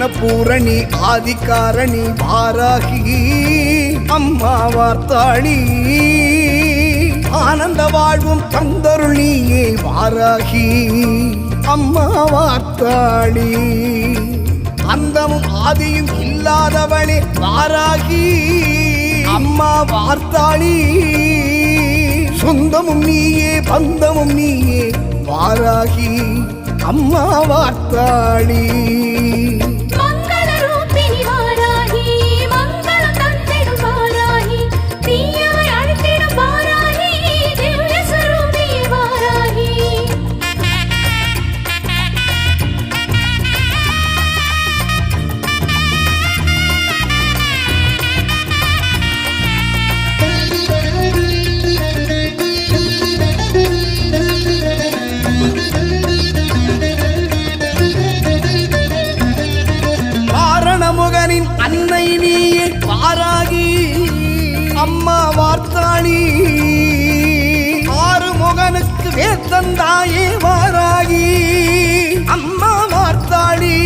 அன்னபூரணி ஆதிகாரணி வாராகி அம்மா வார்த்தாளி ஆனந்த வாழ்வும் தந்தருள் நீயே வாராகி அம்மா வார்த்தாளி அந்தமும் ஆதியும் இல்லாதவளே வாராகி அம்மா வார்த்தாளி சொந்தமும் நீயே பந்தமும் நீயே வாராகி அம்மா வார்த்தாளி முகனின் அன்னை நீயே வாராகி அம்மா வார்த்தாளி ஆறு முகனுக்கு வேத்தந்தாயே வாராகி அம்மா வார்த்தாளி